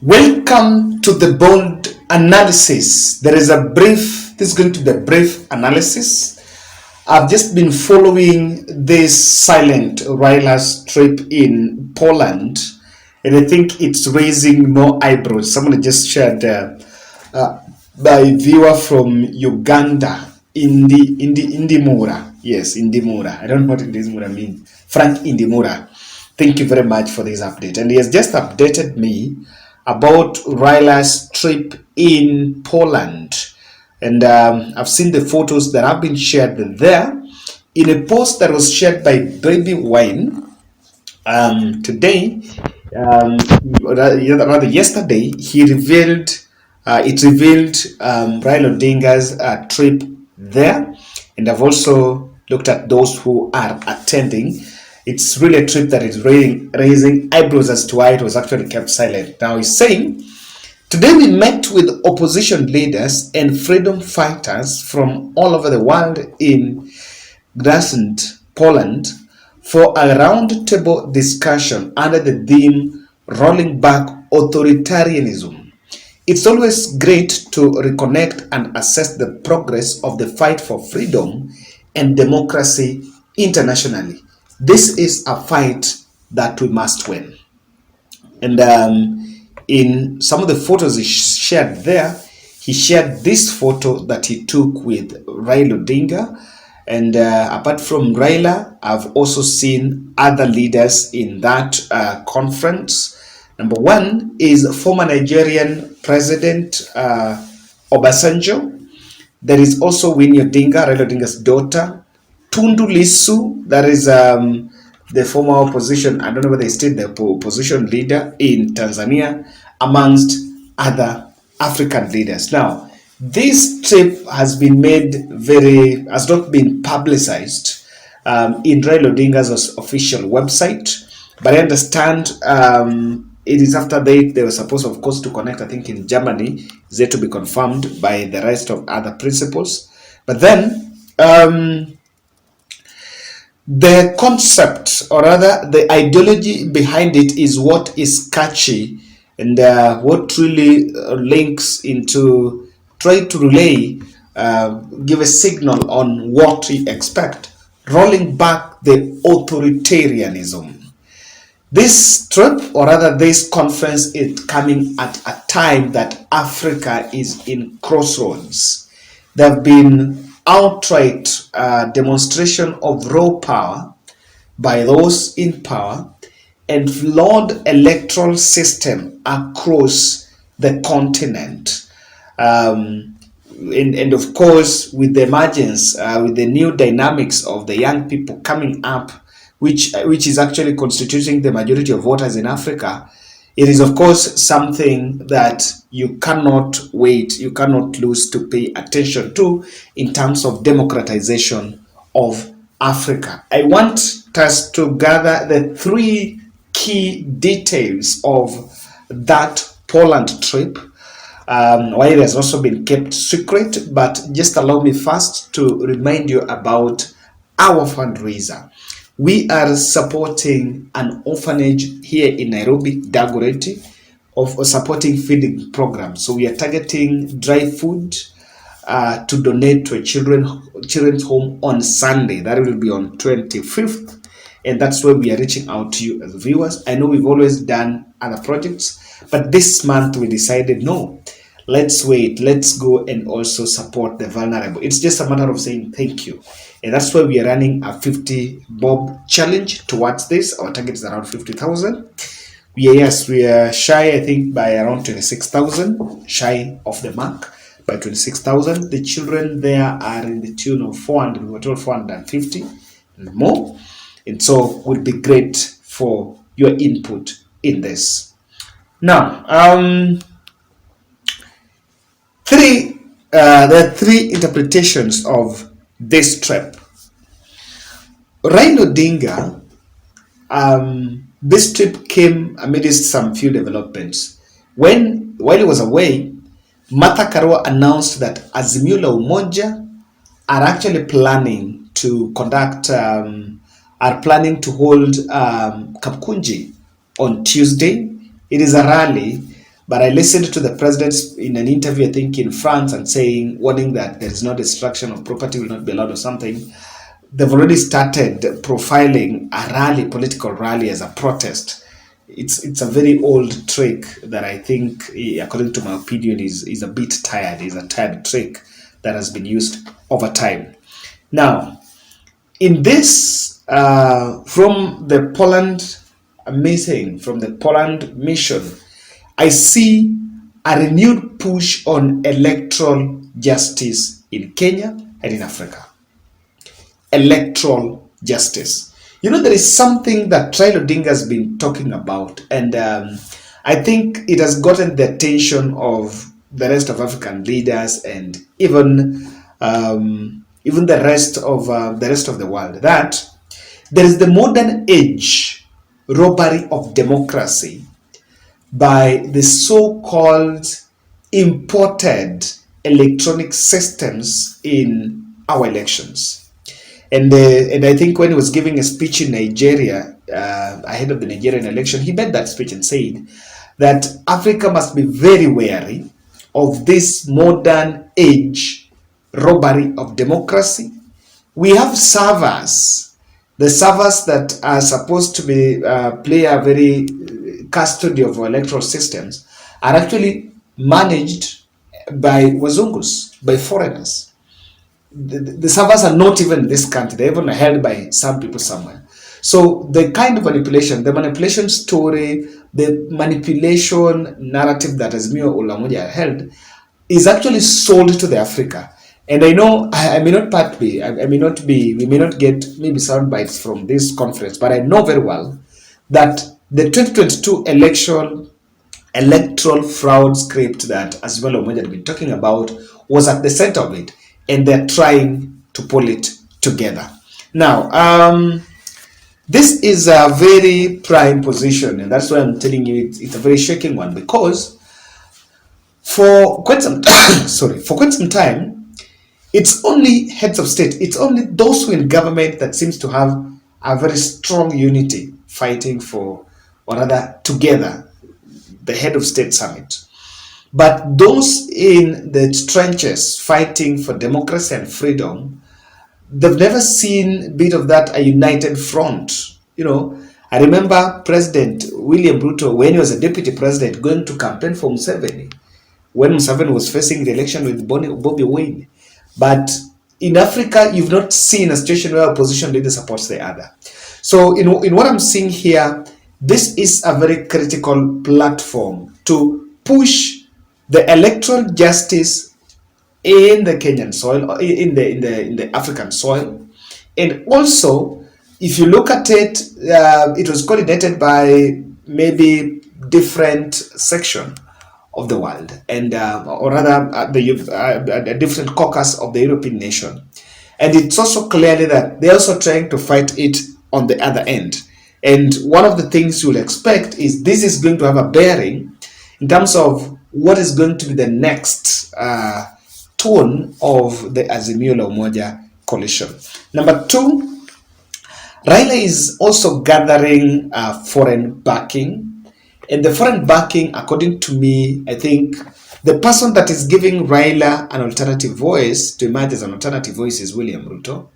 Welcome to the bold analysis. This is going to be a brief analysis. I've just been following this silent Raila's trip in Poland, and I think it's raising more eyebrows. Someone just shared by viewer from Uganda, Indimura. Yes, Indimura. I don't know what Indimura means. Frank Indimura. Thank you very much for this update. And he has just updated me about Raila's trip in Poland. And I've seen the photos that have been shared there. In a post that was shared by Baby Wine today, rather yesterday, it revealed Raila Odinga's trip there. And I've also looked at those who are attending. It's really a trip that is raising eyebrows as to why it was actually kept silent. Now he's saying, today we met with opposition leaders and freedom fighters from all over the world in Gdańsk, Poland, for a roundtable discussion under the theme Rolling Back Authoritarianism. It's always great to reconnect and assess the progress of the fight for freedom and democracy internationally. This is a fight that we must win. And in some of the photos he shared there, he shared this photo that he took with Raila Odinga. And apart from Raila, I've also seen other leaders in that conference. Number one is former Nigerian President Obasanjo. There is also Winnie Odinga, Raila Odinga's daughter. Tundu Lissu, that is the former opposition, I don't know whether he stayed the opposition leader in Tanzania, amongst other African leaders. Now, this trip has not been publicized in Raila Odinga's official website, but I understand it is after they were supposed, of course, to connect, I think in Germany, is yet to be confirmed by the rest of other principals. But then, the concept, or rather the ideology behind it, is what is catchy and what really links into try to relay, give a signal on what we expect, rolling back the authoritarianism. This trip, or rather this conference, is coming at a time that Africa is in crossroads. There have been outright demonstration of raw power by those in power and flawed electoral system across the continent. And of course, with the emergence, with the new dynamics of the young people coming up, which is actually constituting the majority of voters in Africa, it is, of course, something that you cannot lose to pay attention to in terms of democratization of Africa. I want us to gather the three key details of that Poland trip, why it has also been kept secret, but just allow me first to remind you about our fundraiser. We are supporting an orphanage here in Nairobi, Dagoretti, of supporting feeding programs. So we are targeting dry food to donate to a children's home on Sunday. That will be on 25th. And that's where we are reaching out to you as viewers. I know we've always done other projects, but this month we decided, no, let's wait. Let's go and also support the vulnerable. It's just a matter of saying thank you. And that's why we are running a 50 bob challenge towards this. Our target is around 50,000. We are shy, I think, by around 26,000, shy of the mark by 26,000. The children there are in the tune of 450 and more. And so it would be great for your input in this. Now, there are three interpretations of this trip. Raila Odinga, this trip came amidst some few developments. While he was away, Martha Karua announced that Azimio la Umoja are actually planning to hold Kapkunji on Tuesday. It is a rally But I listened to the president in an interview, I think in France, and warning that there is no destruction of property will not be allowed or something. They've already started profiling a rally, political rally, as a protest. It's a very old trick that I think, according to my opinion, is a bit tired. Is a tired trick that has been used over time. Now, in this, from the Poland meeting, from the Poland mission, I see a renewed push on electoral justice in Kenya and in Africa. Electoral justice. There is something that Raila Odinga has been talking about, and I think it has gotten the attention of the rest of African leaders and even the rest of the world, that there is the modern age robbery of democracy by the so-called imported electronic systems in our elections. And I think when he was giving a speech in Nigeria, ahead of the Nigerian election, he made that speech and said that Africa must be very wary of this modern age robbery of democracy. We have servers, the servers that are supposed to be play a very custody of electoral systems, are actually managed by wazungus, by foreigners. The servers are not even in this country. They're even held by some people somewhere. So the kind of manipulation, the manipulation story, the manipulation narrative that Azimio Ulamoja held is actually sold to the Africa. And I know I may not we may not get maybe sound bites from this conference, but I know very well that the 2022 electoral fraud script that Azimio Ulamoja had been talking about was at the center of it. And they're trying to pull it together. Now, this is a very prime position, and that's why I'm telling you it's a very shaking one, because for quite some time, it's only heads of state, it's only those who in government that seems to have a very strong unity fighting for, or rather together, the head of state summit. But those in the trenches fighting for democracy and freedom, they've never seen a bit of that, a united front. I remember President William Ruto, when he was a deputy president, going to campaign for Museveni, when Museveni was facing the election with Bobby Wine. But in Africa, you've not seen a situation where opposition leader supports the other. So in what I'm seeing here, this is a very critical platform to push the electoral justice in the Kenyan soil, in the African soil. And also, if you look at it, it was coordinated by maybe different section of the world, and or rather a different caucus of the European nation. And it's also clearly that they're also trying to fight it on the other end. And one of the things you'll expect is this is going to have a bearing in terms of what is going to be the next tone of the Azimio la Umoja coalition. Number two, Raila is also gathering foreign backing. And the foreign backing, according to me, I think the person that is giving Raila an alternative voice, to emerge as an alternative voice, is William Ruto.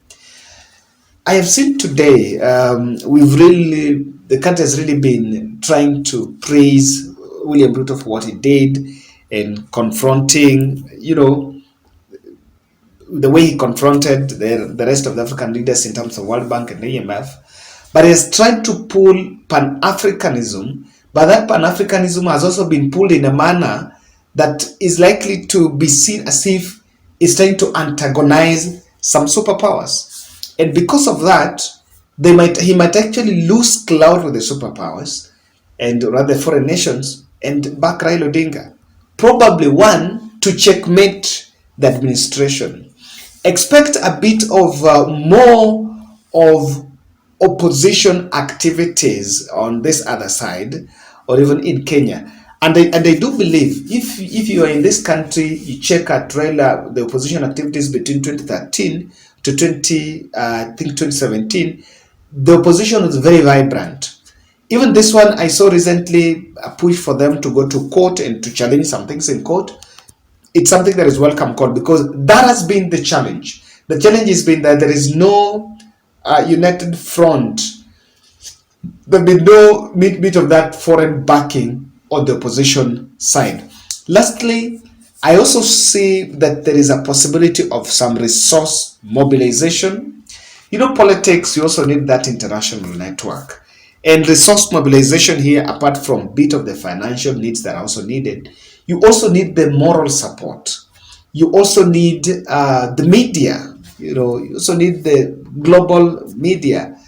I have seen today, the country has really been trying to praise William Ruto for what he did in confronting, the way he confronted the rest of the African leaders in terms of World Bank and IMF. But he has tried to pull Pan-Africanism, but that Pan-Africanism has also been pulled in a manner that is likely to be seen as if it's trying to antagonize some superpowers. And because of that, he might actually lose clout with the superpowers and rather foreign nations and back Raila Odinga. Probably one, to checkmate the administration. Expect a bit of more of opposition activities on this other side, or even in Kenya. And I do believe if you are in this country, you check at Raila, the opposition activities between 2013 to 2017, the opposition was very vibrant. Even this one, I saw recently a push for them to go to court and to challenge some things in court. It's something that is welcome call, because that has been the challenge. The challenge has been that there is no united front. There'll be no bit of that foreign backing on the opposition side. Lastly, I also see that there is a possibility of some resource mobilization. Politics, you also need that international network. And resource mobilization here, apart from bit of the financial needs that are also needed, you also need the moral support. You also need the media. You also need the global media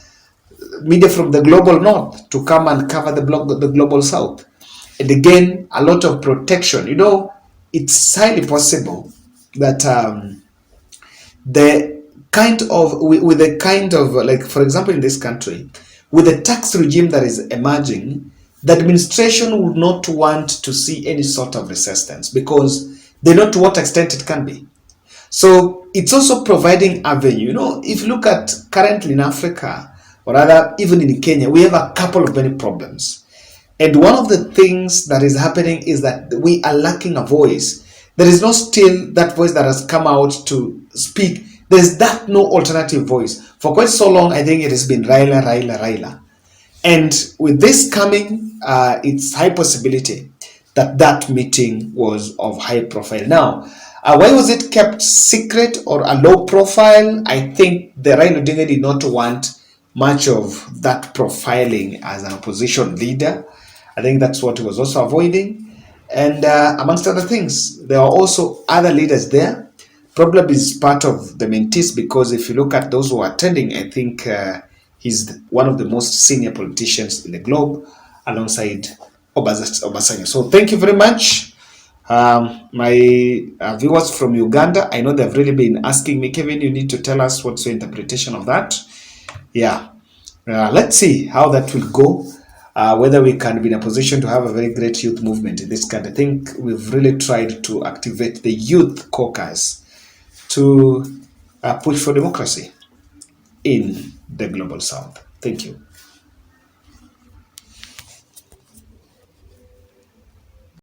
from the global north to come and cover the global south. And again, a lot of protection. It's highly possible that the kind of with the kind of, like, for example, in this country, with the tax regime that is emerging, the administration would not want to see any sort of resistance, because they know to what extent it can be. So it's also providing avenue. If you look at currently in Africa, or rather even in Kenya, we have a couple of many problems. And one of the things that is happening is that we are lacking a voice. There is no still that voice that has come out to speak. There's that no alternative voice. For quite so long, I think it has been Raila, Raila, Raila. And with this coming, it's high possibility that that meeting was of high profile. Now, why was it kept secret or a low profile? I think the Raila Odinga did not want much of that profiling as an opposition leader. I think that's what he was also avoiding. And amongst other things, there are also other leaders there. Probably is part of the mentees, because if you look at those who are attending, I think he's one of the most senior politicians in the globe, alongside Obasanjo. So thank you very much. My viewers from Uganda, I know they've really been asking me, Kevin, you need to tell us what's your interpretation of that. Yeah, let's see how that will go. Whether we can be in a position to have a very great youth movement in this country. I think we've really tried to activate the youth caucus to push for democracy in the global south. Thank you.